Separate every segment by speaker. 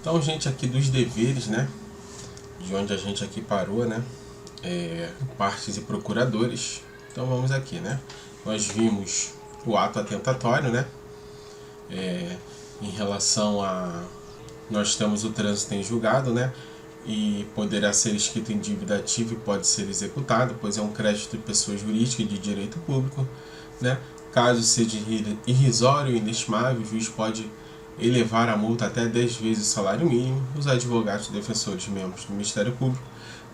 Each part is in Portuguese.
Speaker 1: Então, gente, aqui dos deveres, né? De onde a gente aqui parou, né? Partes e procuradores. Então vamos aqui, né? Nós vimos o ato atentatório, né? Em relação a... Nós temos o trânsito em julgado, né? E poderá ser escrito em dívida ativa e pode ser executado, pois é um crédito de pessoa jurídica e de direito público, né? Caso seja irrisório e inestimável, o juiz pode elevar a multa até 10 vezes o salário mínimo. Os advogados, defensores e membros do Ministério Público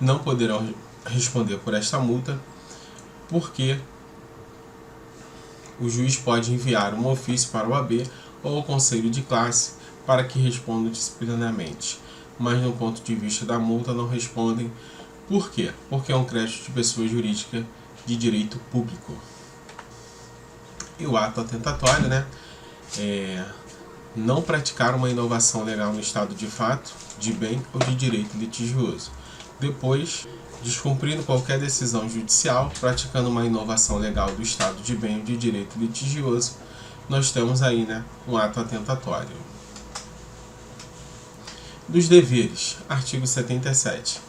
Speaker 1: não poderão responder por esta multa, porque o juiz pode enviar um ofício para o AB ou ao Conselho de Classe para que respondam disciplinarmente. Mas no ponto de vista da multa não respondem. Por quê? Porque é um crédito de pessoa jurídica de direito público. E o ato atentatório, né? Não praticar uma inovação legal no estado de fato, de bem ou de direito litigioso. Depois, descumprindo qualquer decisão judicial, praticando uma inovação legal do estado de bem ou de direito litigioso, nós temos aí, né, um ato atentatório. Dos deveres, artigo 77.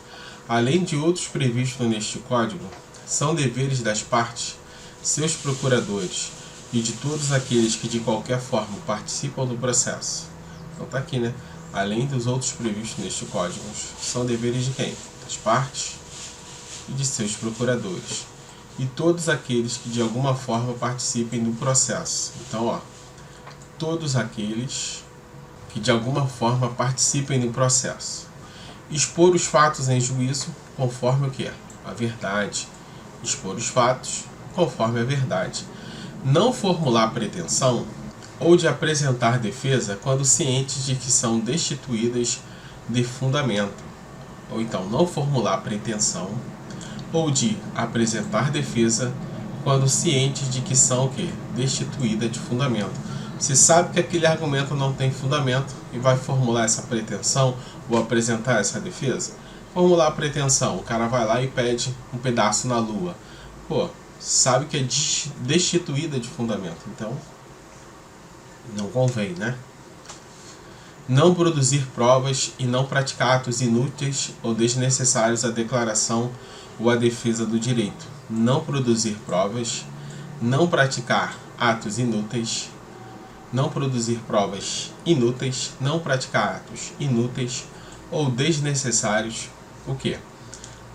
Speaker 1: Além de outros previstos neste Código, são deveres das partes, seus procuradores e de todos aqueles que de qualquer forma participam do processo. Então está aqui, né? Além dos outros previstos neste Código, são deveres de quem? Das partes e de seus procuradores. E todos aqueles que de alguma forma participem do processo. Então, ó, todos aqueles que de alguma forma participem do processo. Expor os fatos em juízo conforme o que é? A verdade. Expor os fatos conforme a verdade. Não formular pretensão ou de apresentar defesa quando cientes de que são destituídas de fundamento. Ou então, não formular pretensão ou de apresentar defesa quando cientes de que são o quê? Destituídas de fundamento. Você sabe que aquele argumento não tem fundamento e vai formular essa pretensão ou apresentar essa defesa? Formular a pretensão, o cara vai lá e pede um pedaço na lua. Pô, sabe que é destituída de fundamento, então não convém, né? Não produzir provas e não praticar atos inúteis ou desnecessários à declaração ou à defesa do direito. Não produzir provas, não praticar atos inúteis, não produzir provas inúteis, não praticar atos inúteis ou desnecessários, o que?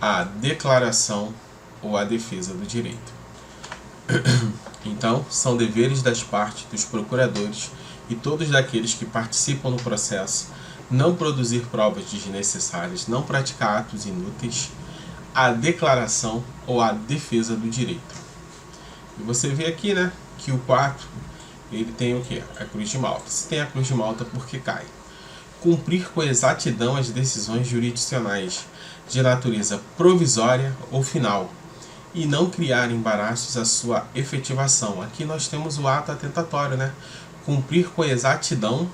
Speaker 1: A declaração ou a defesa do direito. Então, são deveres das partes, dos procuradores e todos daqueles que participam no processo não produzir provas desnecessárias, não praticar atos inúteis, a declaração ou a defesa do direito. E você vê aqui, né, que o 4, ele tem o que? A cruz de Malta. Se tem a cruz de Malta, por que cai? Cumprir com exatidão as decisões jurisdicionais de natureza provisória ou final e não criar embaraços à sua efetivação. Aqui nós temos o ato atentatório, né? Cumprir com exatidão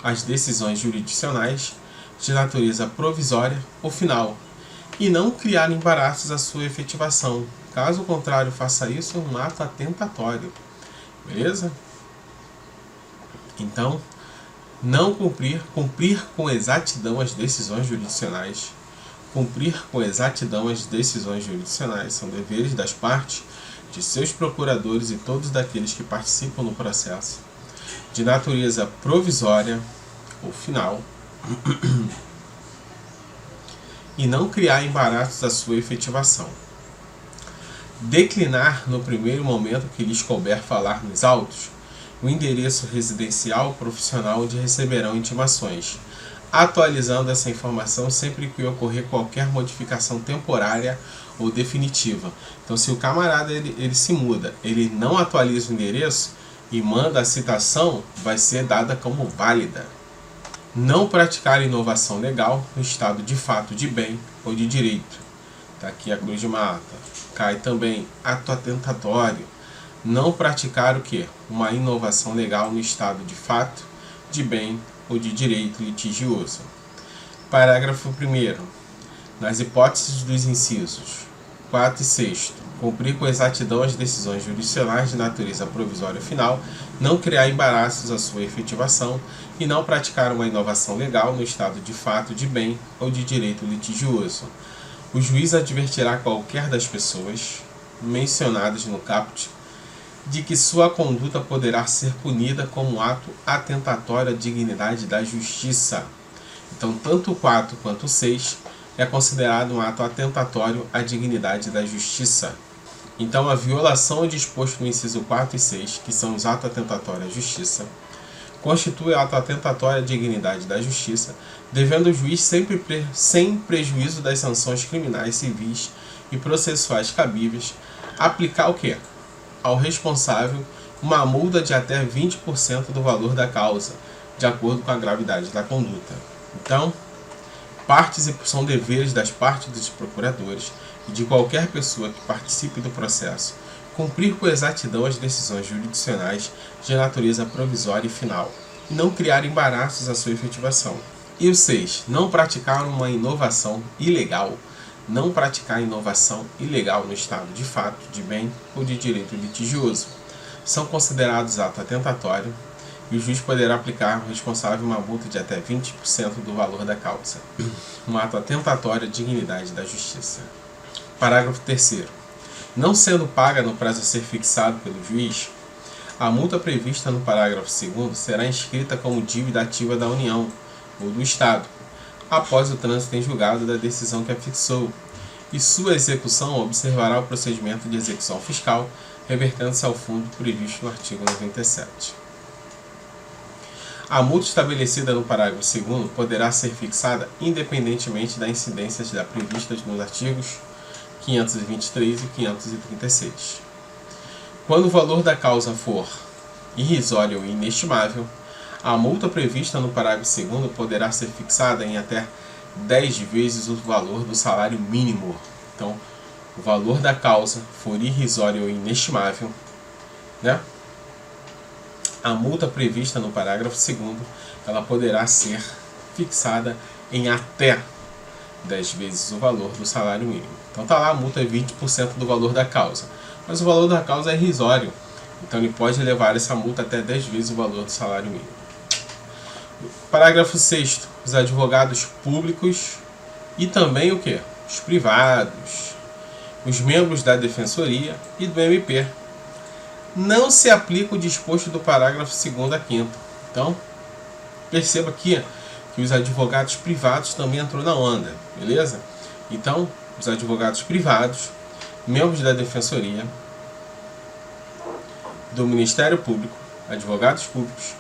Speaker 1: as decisões jurisdicionais de natureza provisória ou final e não criar embaraços à sua efetivação. Caso contrário, faça isso, é um ato atentatório. Beleza? Então, não cumprir com exatidão as decisões jurisdicionais. Cumprir com exatidão as decisões jurisdicionais são deveres das partes, de seus procuradores e todos daqueles que participam no processo, de natureza provisória ou final, e não criar embaraços à sua efetivação. Declinar no primeiro momento que lhes couber falar nos autos o endereço residencial ou profissional onde receberão intimações, atualizando essa informação sempre que ocorrer qualquer modificação temporária ou definitiva. Então, se o camarada ele se muda, ele não atualiza o endereço e manda a citação, vai ser dada como válida. Não praticar inovação legal no estado de fato de bem ou de direito. Está aqui a cruz de Malta. Cai também ato atentatório. Não praticar o quê? Uma inovação legal no estado de fato, de bem ou de direito litigioso. Parágrafo 1º. Nas hipóteses dos incisos 4 e 6 cumprir com exatidão as decisões jurisdicionais de natureza provisória ou final, não criar embaraços à sua efetivação e não praticar uma inovação legal no estado de fato de bem ou de direito litigioso. O juiz advertirá qualquer das pessoas mencionadas no caput de que sua conduta poderá ser punida como ato atentatório à dignidade da justiça. Então, tanto o 4 quanto o 6 é considerado um ato atentatório à dignidade da justiça. Então, a violação ao disposto no inciso 4 e 6, que são os atos atentatórios à justiça, constitui ato atentatório à dignidade da justiça, devendo o juiz sempre sem prejuízo das sanções criminais, civis e processuais cabíveis, aplicar o quê? Ao responsável uma multa de até 20% do valor da causa, de acordo com a gravidade da conduta. Então, são deveres das partes dos procuradores e de qualquer pessoa que participe do processo cumprir com exatidão as decisões jurisdicionais de natureza provisória e final, e não criar embaraços à sua efetivação. E o 6. Não praticar uma inovação ilegal. Não praticar inovação ilegal no estado de fato, de bem ou de direito litigioso. São considerados ato atentatório e o juiz poderá aplicar ao responsável uma multa de até 20% do valor da causa. Um ato atentatório à dignidade da justiça. Parágrafo 3º. Não sendo paga no prazo a ser fixado pelo juiz, a multa prevista no parágrafo 2º será inscrita como dívida ativa da União ou do Estado, após o trânsito em julgado da decisão que a fixou, e sua execução observará o procedimento de execução fiscal, revertendo-se ao fundo previsto no artigo 97. A multa estabelecida no parágrafo 2º poderá ser fixada independentemente da incidência da prevista nos artigos 523 e 536. Quando o valor da causa for irrisório ou inestimável, a multa prevista no parágrafo 2º poderá ser fixada em até 10 vezes o valor do salário mínimo. Então, o valor da causa for irrisório ou inestimável, né? A multa prevista no parágrafo 2º, ela poderá ser fixada em até 10 vezes o valor do salário mínimo. Então tá lá, a multa é 20% do valor da causa, mas o valor da causa é irrisório, então ele pode elevar essa multa até 10 vezes o valor do salário mínimo. Parágrafo 6º. Os advogados públicos e também o que? Os privados, os membros da Defensoria e do MP. Não se aplica o disposto do parágrafo 2º a 5º. Então, perceba aqui que os advogados privados também entrou na onda, beleza? Então, os advogados privados, membros da Defensoria, do Ministério Público, advogados públicos,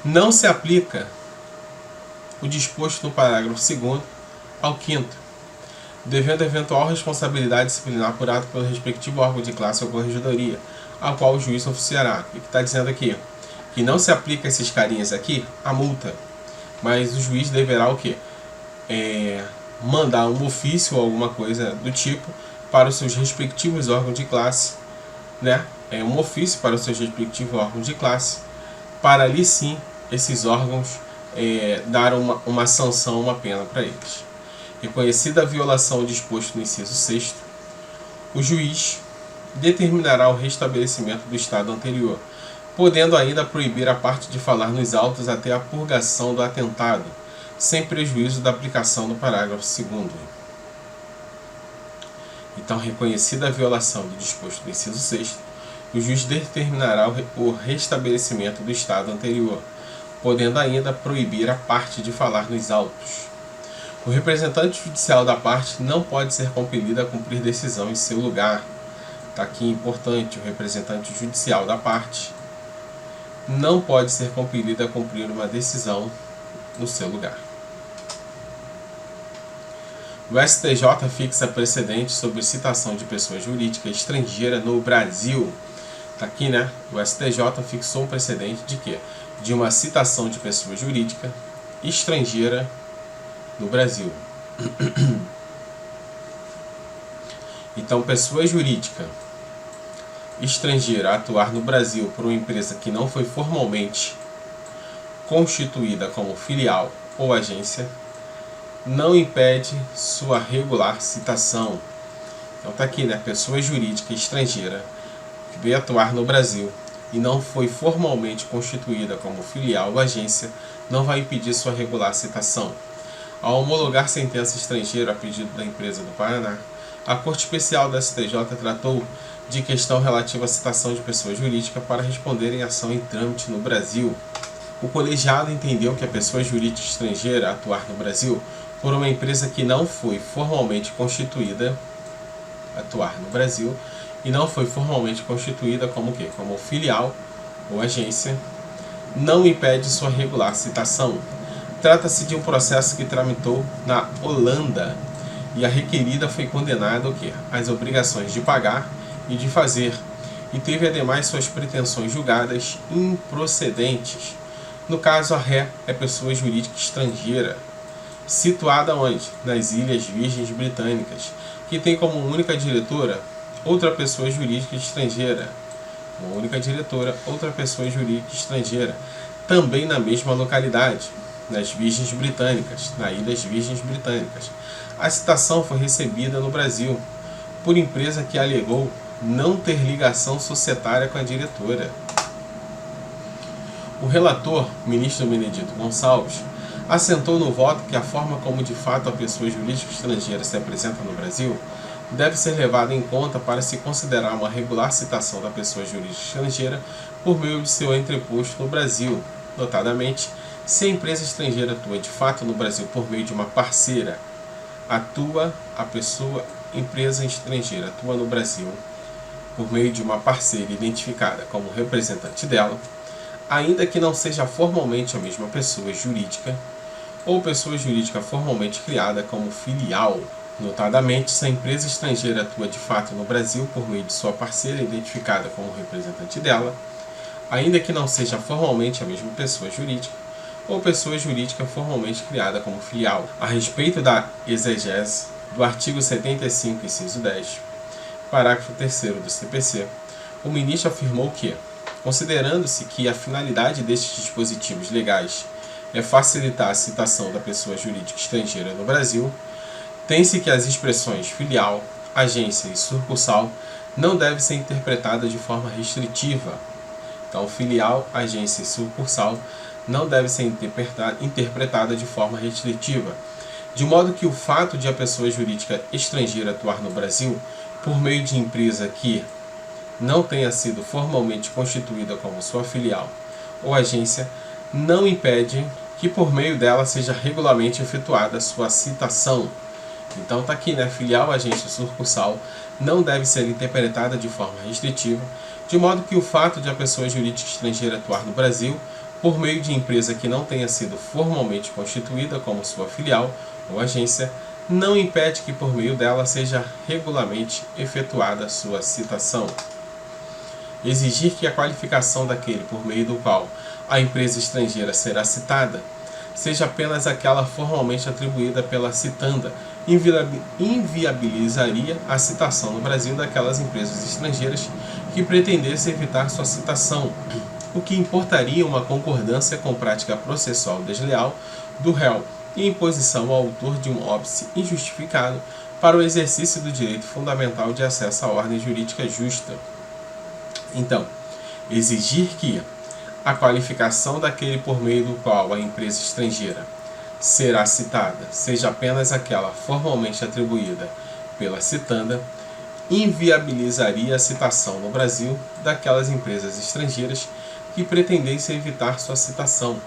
Speaker 1: não se aplica o disposto no parágrafo 2º ao 5º, devendo eventual responsabilidade disciplinar apurada pelo respectivo órgão de classe ou corregedoria, a qual o juiz oficiará. O que está dizendo aqui? Que não se aplica esses carinhas aqui a multa, mas o juiz deverá o quê? Mandar um ofício ou alguma coisa do tipo para os seus respectivos órgãos de classe, né? Um ofício para os seus respectivos órgãos de classe, para ali sim esses órgãos dar uma sanção, uma pena para eles. Reconhecida a violação disposto no inciso 6º, o juiz determinará o restabelecimento do estado anterior, podendo ainda proibir a parte de falar nos autos até a purgação do atentado, sem prejuízo da aplicação do parágrafo 2º. Então, reconhecida a violação do disposto do inciso 6º, o juiz determinará o restabelecimento do estado anterior, podendo ainda proibir a parte de falar nos autos. O representante judicial da parte não pode ser compelido a cumprir decisão em seu lugar. Está aqui importante, o representante judicial da parte não pode ser compelido a cumprir uma decisão no seu lugar. O STJ fixa precedentes sobre citação de pessoa jurídica estrangeira no Brasil. Está aqui, né? O STJ fixou um precedente de quê? De uma citação de pessoa jurídica estrangeira no Brasil. Então, pessoa jurídica estrangeira a atuar no Brasil por uma empresa que não foi formalmente constituída como filial ou agência, não impede sua regular citação. Então está aqui, né? Pessoa jurídica estrangeira que veio atuar no Brasil e não foi formalmente constituída como filial ou agência, não vai impedir sua regular citação. Ao homologar sentença estrangeira a pedido da empresa do Paraná, a Corte Especial da STJ tratou de questão relativa à citação de pessoa jurídica para responder em ação em trâmite no Brasil. O colegiado entendeu que a pessoa jurídica estrangeira a atuar no Brasil por uma empresa que não foi formalmente constituída como quê? Como filial ou agência, não impede sua regular citação. Trata-se de um processo que tramitou na Holanda e a requerida foi condenada ao quê? Às obrigações de pagar e de fazer, e teve ademais suas pretensões julgadas improcedentes. No caso, a ré é pessoa jurídica estrangeira, situada onde? Nas Ilhas Virgens Britânicas, que tem como única diretora outra pessoa jurídica estrangeira. Também na mesma localidade, nas Virgens Britânicas, nas Ilhas Virgens Britânicas. A citação foi recebida no Brasil por empresa que alegou não ter ligação societária com a diretora. O relator, ministro Benedito Gonçalves, assentou no voto que a forma como de fato a pessoa jurídica estrangeira se apresenta no Brasil deve ser levada em conta para se considerar uma regular citação da pessoa jurídica estrangeira por meio de seu entreposto no Brasil. Notadamente, se a empresa estrangeira atua de fato no Brasil por meio de uma parceira, empresa estrangeira atua no Brasil por meio de uma parceira identificada como representante dela, ainda que não seja formalmente a mesma pessoa jurídica, ou pessoa jurídica formalmente criada como filial. Notadamente, se a empresa estrangeira atua de fato no Brasil por meio de sua parceira identificada como representante dela, ainda que não seja formalmente a mesma pessoa jurídica, ou pessoa jurídica formalmente criada como filial. A respeito da exegese do artigo 75, inciso 10, parágrafo 3º do CPC, o ministro afirmou que, considerando-se que a finalidade destes dispositivos legais é facilitar a citação da pessoa jurídica estrangeira no Brasil, tem-se que as expressões filial, agência e sucursal não devem ser interpretadas de forma restritiva. Então, filial, agência e sucursal não devem ser interpretadas de forma restritiva, de modo que o fato de a pessoa jurídica estrangeira atuar no Brasil por meio de empresa que não tenha sido formalmente constituída como sua filial ou agência não impede que por meio dela seja regularmente efetuada sua citação. Então está aqui, né? Filial, agência, sucursal não deve ser interpretada de forma restritiva, de modo que o fato de a pessoa jurídica estrangeira atuar no Brasil por meio de empresa que não tenha sido formalmente constituída como sua filial ou agência não impede que por meio dela seja regularmente efetuada sua citação. Exigir que a qualificação daquele por meio do qual a empresa estrangeira será citada seja apenas aquela formalmente atribuída pela citanda inviabilizaria a citação no Brasil daquelas empresas estrangeiras que pretendessem evitar sua citação, o que importaria uma concordância com prática processual desleal do réu e imposição ao autor de um óbice injustificado para o exercício do direito fundamental de acesso à ordem jurídica justa. Então, exigir que a qualificação daquele por meio do qual a empresa estrangeira será citada seja apenas aquela formalmente atribuída pela citanda, inviabilizaria a citação no Brasil daquelas empresas estrangeiras que pretendessem evitar sua citação,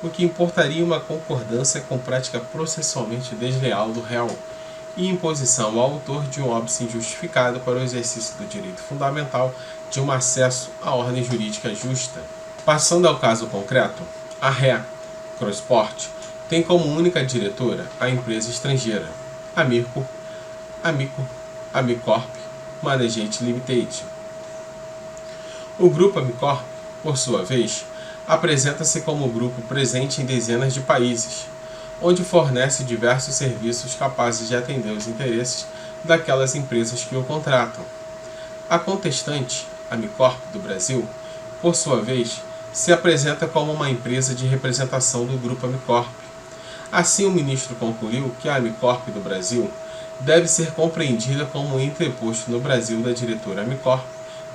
Speaker 1: o que importaria uma concordância com prática processualmente desleal do réu e imposição ao autor de um óbice injustificado para o exercício do direito fundamental de um acesso à ordem jurídica justa. Passando ao caso concreto, a ré Crossport tem como única diretora a empresa estrangeira, Amicorp Management Limited. O grupo Amicorp, por sua vez, apresenta-se como grupo presente em dezenas de países, onde fornece diversos serviços capazes de atender os interesses daquelas empresas que o contratam. A contestante, Amicorp do Brasil, por sua vez, se apresenta como uma empresa de representação do grupo Amicorp. Assim, o ministro concluiu que a Amicorp do Brasil deve ser compreendida como um entreposto no Brasil da diretora Amicorp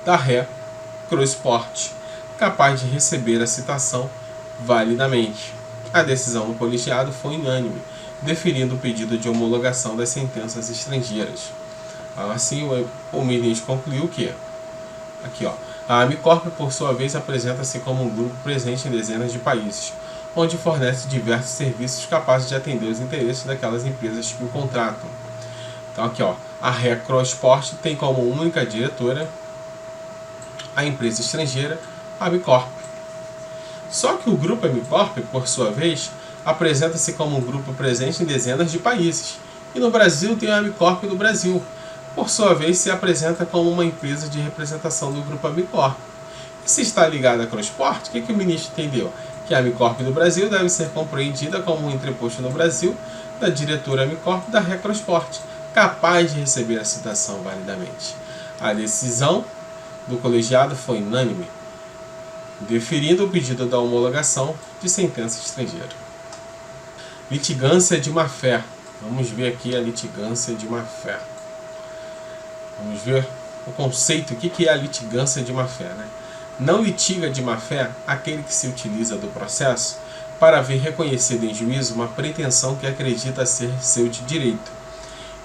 Speaker 1: da Ré Crossport, capaz de receber a citação validamente. A decisão do colegiado foi unânime, deferindo o pedido de homologação das sentenças estrangeiras. Assim, o ministro concluiu que a Amicorp, por sua vez, apresenta-se como um grupo presente em dezenas de países, onde fornece diversos serviços capazes de atender os interesses daquelas empresas que o contratam. Então, a Ré Crossport tem como única diretora a empresa estrangeira Amicorp. Só que o grupo Amicorp, por sua vez, apresenta-se como um grupo presente em dezenas de países, e no Brasil tem a Amicorp do Brasil. Por sua vez, se apresenta como uma empresa de representação do grupo Amicorp. E se está ligada à Crossport, o que o ministro entendeu? Que a Amicorp do Brasil deve ser compreendida como um entreposto no Brasil da diretora Amicorp da Ré Crossport, capaz de receber a citação validamente. A decisão do colegiado foi unânime, deferindo o pedido da homologação de sentença estrangeira. Litigância de má-fé. Vamos ver aqui a litigância de má-fé. Vamos ver o conceito, o que é a litigância de má-fé, né? Não litiga de má-fé aquele que se utiliza do processo para ver reconhecida em juízo uma pretensão que acredita ser seu de direito.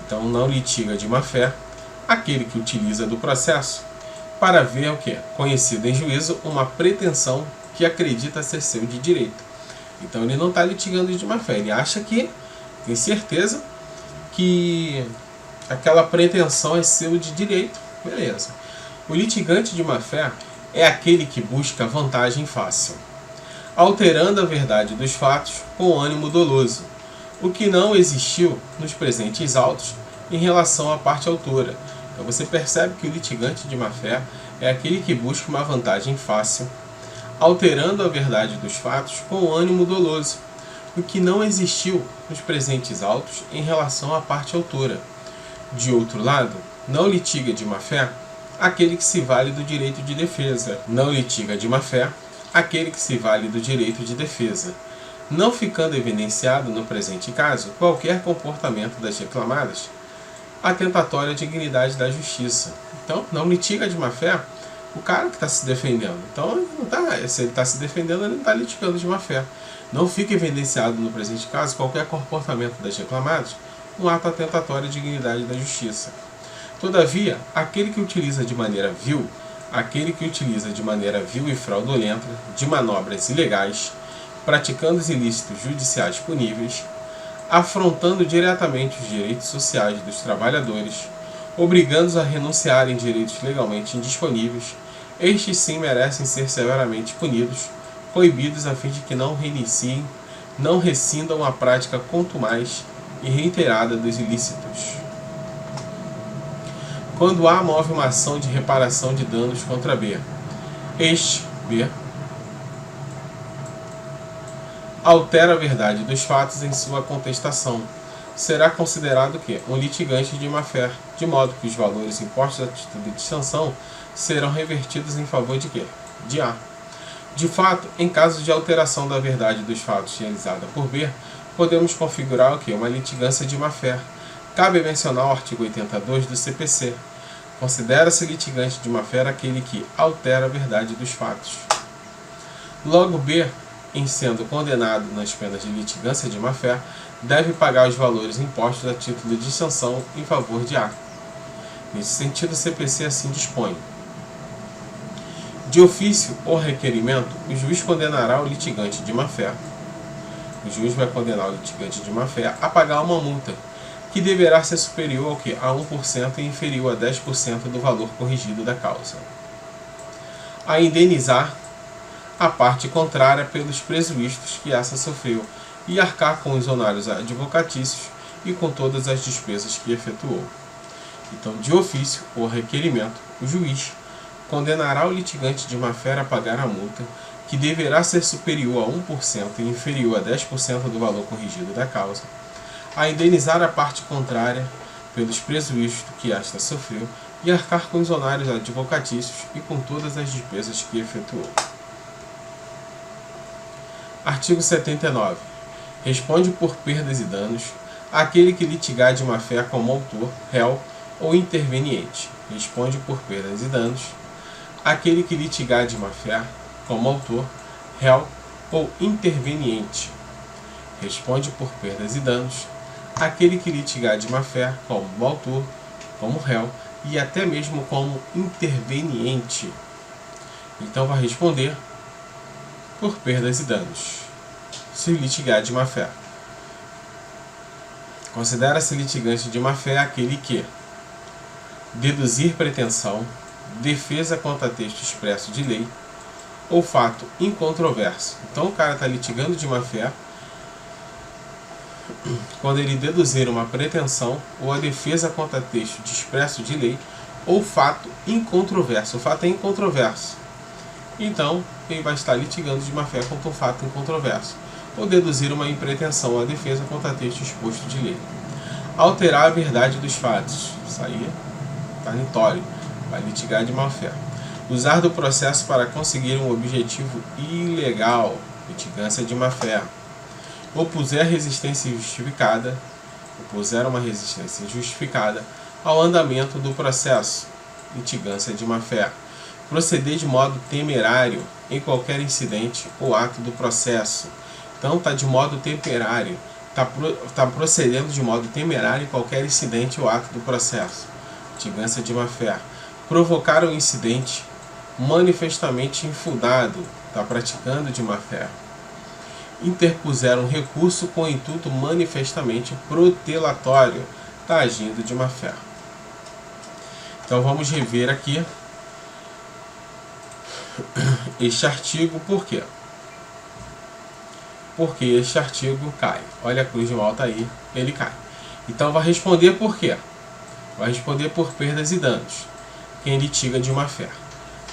Speaker 1: Então, não litiga de má-fé aquele que utiliza do processo para ver conhecido em juízo uma pretensão que acredita ser seu de direito. Então, ele não está litigando de má-fé, ele acha que tem certeza que aquela pretensão é seu de direito, beleza. O litigante de má-fé é aquele que busca vantagem fácil, alterando a verdade dos fatos com ânimo doloso, o que não existiu nos presentes autos em relação à parte autora. Então você percebe que o litigante de má-fé é aquele que busca uma vantagem fácil, alterando a verdade dos fatos com ânimo doloso, o que não existiu nos presentes autos em relação à parte autora. De outro lado, não litiga de má-fé aquele que se vale do direito de defesa. Não litiga de má-fé aquele que se vale do direito de defesa, não ficando evidenciado no presente caso qualquer comportamento das reclamadas atentatório à dignidade da justiça. Então, não litiga de má-fé o cara que está se defendendo. Então, se ele está se defendendo, ele não está litigando de má-fé. Não fica evidenciado no presente caso qualquer comportamento das reclamadas no ato atentatório à dignidade da justiça. Todavia, aquele que utiliza de maneira vil e fraudulenta de manobras ilegais, praticando os ilícitos judiciais puníveis, afrontando diretamente os direitos sociais dos trabalhadores, obrigando-os a renunciarem direitos legalmente indisponíveis, estes sim merecem ser severamente punidos, coibidos a fim de que não reiniciem, não rescindam a prática contumaz e reiterada dos ilícitos. Quando A move uma ação de reparação de danos contra B, este, B, altera a verdade dos fatos em sua contestação, será considerado um litigante de má-fé, de modo que os valores impostos a título de sanção serão revertidos em favor de A. De fato, em caso de alteração da verdade dos fatos realizada por B, podemos configurar uma litigância de má-fé. Cabe mencionar o artigo 82 do CPC. Considera-se litigante de má-fé aquele que altera a verdade dos fatos. Logo, B, em sendo condenado nas penas de litigância de má-fé, deve pagar os valores impostos a título de sanção em favor de A. Nesse sentido, o CPC assim dispõe. De ofício ou requerimento, o juiz condenará o litigante de má-fé. O juiz vai condenar o litigante de má-fé a pagar uma multa, que deverá ser superior a 1% e inferior a 10% do valor corrigido da causa. A indenizar a parte contrária pelos prejuízos que essa sofreu e arcar com os honorários advocatícios e com todas as despesas que efetuou. Então, de ofício ou requerimento, o juiz condenará o litigante de má-fé a pagar a multa, que deverá ser superior a 1% e inferior a 10% do valor corrigido da causa, a indenizar a parte contrária pelos prejuízos que esta sofreu e arcar com os honorários advocatícios e com todas as despesas que efetuou. Artigo 79. Responde por perdas e danos Aquele que litigar de má-fé como autor, réu ou interveniente, responde por perdas e danos. Aquele que litigar de má-fé como autor, réu ou interveniente, responde por perdas e danos. Aquele que litigar de má-fé como autor, como réu e até mesmo como interveniente, então vai responder por perdas e danos, se litigar de má-fé. Considera-se litigante de má-fé aquele que deduzir pretensão, defesa contra texto expresso de lei ou fato incontroverso. Então o cara está litigando de má-fé quando ele deduzir uma pretensão ou a defesa contra texto de expresso de lei ou fato incontroverso. O fato é incontroverso. Então ele vai estar litigando de má-fé contra um fato incontroverso ou deduzir uma impretensão ou a defesa contra texto exposto de lei. Alterar a verdade dos fatos. Isso aí está notório. Vai litigar de má-fé. Usar do processo para conseguir um objetivo ilegal. Litigância de má-fé. Opuser resistência justificada. Opuser uma resistência justificada ao andamento do processo. Litigância de má-fé. Proceder de modo temerário em qualquer incidente ou ato do processo. Então está de modo temerário. Está procedendo de modo temerário em qualquer incidente ou ato do processo. Litigância de má-fé. Provocar um incidente manifestamente infundado. Está praticando de má-fé. Interpuser um recurso com intuito manifestamente protelatório. Está agindo de má-fé. Então vamos rever aqui este artigo. Por quê? Porque este artigo cai. Olha a cruz de malta aí, ele cai. Então vai responder por quê? Vai responder por perdas e danos quem litiga de má-fé.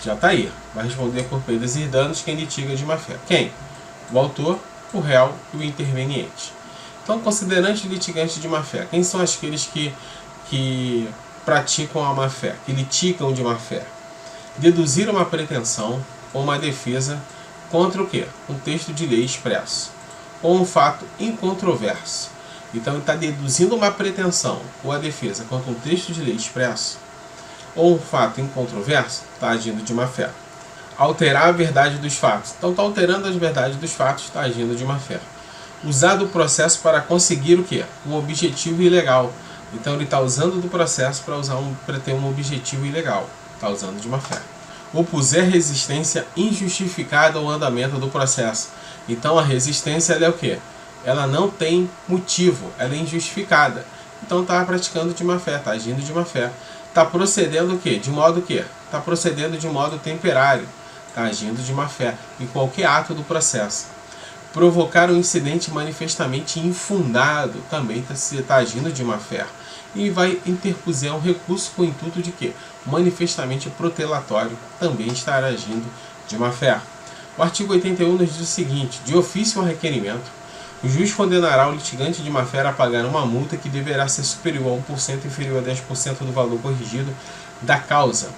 Speaker 1: Já está aí. Vai responder por perdas e danos quem litiga de má-fé. Quem? O autor, o réu e o interveniente. Então, considerante litigante de má-fé. Quem são aqueles que praticam a má-fé, que litigam de má-fé? Deduzir uma pretensão ou uma defesa contra o quê? Um texto de lei expresso ou um fato incontroverso. Então ele está deduzindo uma pretensão ou a defesa contra um texto de lei expresso ou um fato incontroverso, está agindo de má-fé. Alterar a verdade dos fatos. Então está alterando as verdades dos fatos, está agindo de má-fé. Usar do processo para conseguir o quê? Um objetivo ilegal. Então ele está usando do processo para ter um objetivo ilegal. Está usando de má-fé. Opuser resistência injustificada ao andamento do processo. Então a resistência ela é o quê? Ela não tem motivo, ela é injustificada. Então está praticando de má-fé, está agindo de má-fé. Está procedendo o quê? De modo o quê? Está procedendo de modo temporário. Está agindo de má-fé em qualquer ato do processo. Provocar um incidente manifestamente infundado também está agindo de má-fé. E vai interpuser um recurso com o intuito de quê? Manifestamente protelatório, também estará agindo de má-fé. O artigo 81 nos diz o seguinte: de ofício ao requerimento, o juiz condenará o litigante de má-fé a pagar uma multa que deverá ser superior a 1% inferior a 10% do valor corrigido da causa,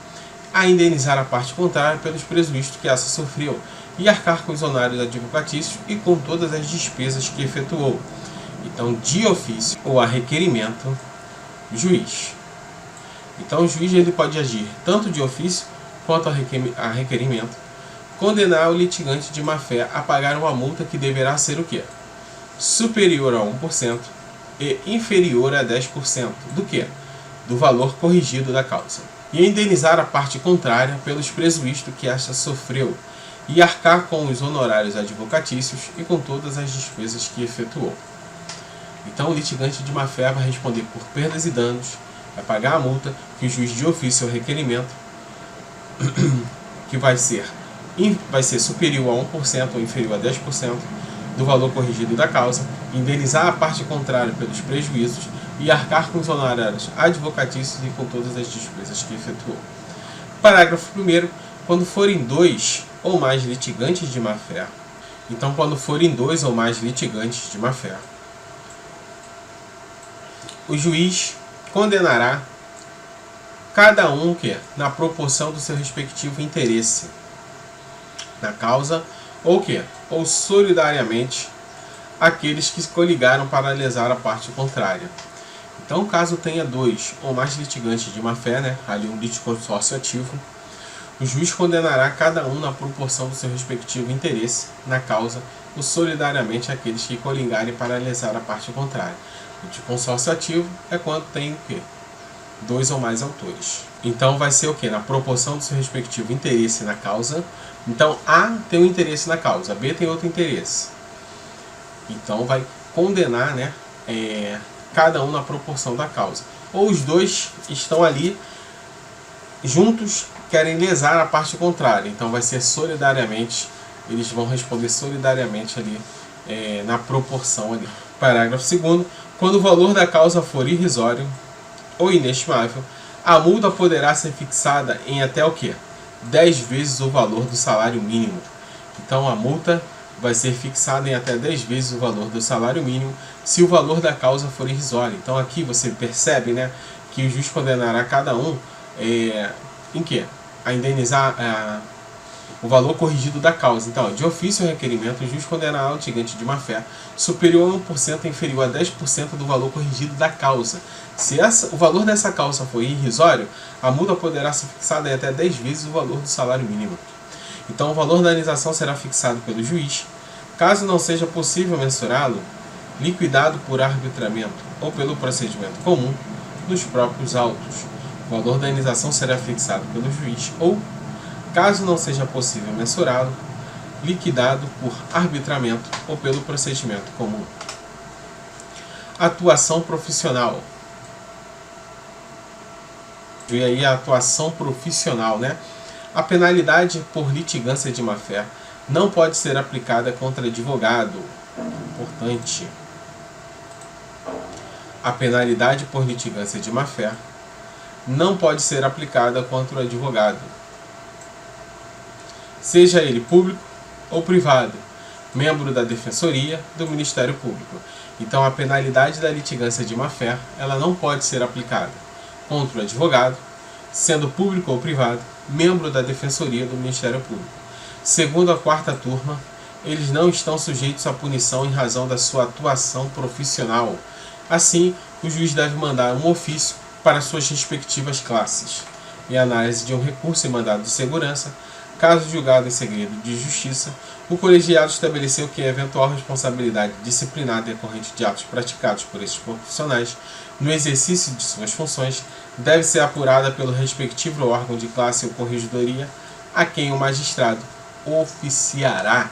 Speaker 1: a indenizar a parte contrária pelos prejuízos que essa sofreu e arcar com os honorários advocatícios e com todas as despesas que efetuou. Então, de ofício ou a requerimento, juiz. Então o juiz ele pode agir tanto de ofício quanto a requerimento, condenar o litigante de má-fé a pagar uma multa que deverá ser o quê? Superior a 1% e inferior a 10% do quê? Do valor corrigido da causa. E indenizar a parte contrária pelos prejuízos que esta sofreu e arcar com os honorários advocatícios e com todas as despesas que efetuou. Então o litigante de má-fé vai responder por perdas e danos, vai pagar a multa que o juiz de ofício ou requerimento, que vai ser superior a 1% ou inferior a 10% do valor corrigido da causa, indenizar a parte contrária pelos prejuízos e arcar com os honorários advocatícios e com todas as despesas que efetuou. Parágrafo 1º. Quando forem dois ou mais litigantes de má-fé, então quando forem dois ou mais litigantes de má-fé, o juiz condenará cada um que na proporção do seu respectivo interesse na causa ou solidariamente aqueles que se coligaram para lesar a parte contrária. Então, caso tenha dois ou mais litigantes de má-fé, né, ali um litisconsórcio ativo, o juiz condenará cada um na proporção do seu respectivo interesse na causa ou solidariamente aqueles que coligarem para lesar a parte contrária. O litisconsórcio ativo é quando tem o quê? Dois ou mais autores. Então vai ser o quê? Na proporção do seu respectivo interesse na causa. Então A tem um interesse na causa, B tem outro interesse. Então vai condenar, né, cada um na proporção da causa. Ou os dois estão ali juntos, querem lesar a parte contrária. Então vai ser solidariamente, eles vão responder solidariamente ali na proporção ali. Parágrafo 2º. Quando o valor da causa for irrisório ou inestimável, a multa poderá ser fixada em até o quê? 10 vezes o valor do salário mínimo. Então a multa vai ser fixada em até 10 vezes o valor do salário mínimo se o valor da causa for irrisório. Então aqui você percebe, né, que o juiz condenará cada um em quê? A indenizar o valor corrigido da causa. Então, de ofício ou requerimento, o juiz condenará o litigante de má-fé superior a 1% inferior a 10% do valor corrigido da causa. Se o valor dessa causa for irrisório, a multa poderá ser fixada em até 10 vezes o valor do salário mínimo. Então, o valor da indenização será fixado pelo juiz. Caso não seja possível mensurá-lo, liquidado por arbitramento ou pelo procedimento comum nos próprios autos. O valor da indenização será fixado pelo juiz ou, caso não seja possível mensurá-lo, liquidado por arbitramento ou pelo procedimento comum. Atuação profissional. E aí a atuação profissional, né? A penalidade por litigância de má-fé não pode ser aplicada contra advogado. Importante. A penalidade por litigância de má-fé não pode ser aplicada contra o advogado, seja ele público ou privado, membro da Defensoria, do Ministério Público. Então a penalidade da litigância de má-fé, ela não pode ser aplicada contra o advogado, sendo público ou privado, membro da Defensoria do Ministério Público. Segundo a 4ª turma, eles não estão sujeitos à punição em razão da sua atuação profissional. Assim, o juiz deve mandar um ofício para suas respectivas classes. Em análise de um recurso em mandado de segurança, caso julgado em segredo de justiça, o colegiado estabeleceu que a eventual responsabilidade disciplinar decorrente de atos praticados por esses profissionais no exercício de suas funções deve ser apurada pelo respectivo órgão de classe ou corregedoria, a quem o magistrado oficiará.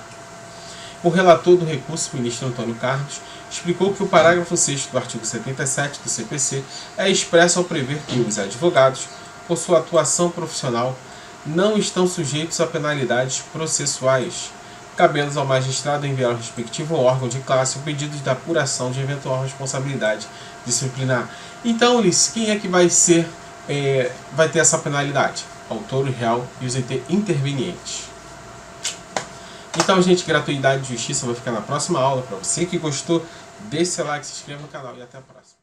Speaker 1: O relator do recurso, ministro Antônio Carlos, explicou que o parágrafo 6º do artigo 77 do CPC é expresso ao prever que os advogados, por sua atuação profissional, não estão sujeitos a penalidades processuais, cabendo ao magistrado enviar ao respectivo órgão de classe o pedido de apuração de eventual responsabilidade disciplinar. Então, Ulisses, quem é que vai ter essa penalidade? Autor real e os intervenientes. Então, gente, gratuidade e justiça vai ficar na próxima aula. Para você que gostou, deixe seu like, se inscreva no canal e até a próxima.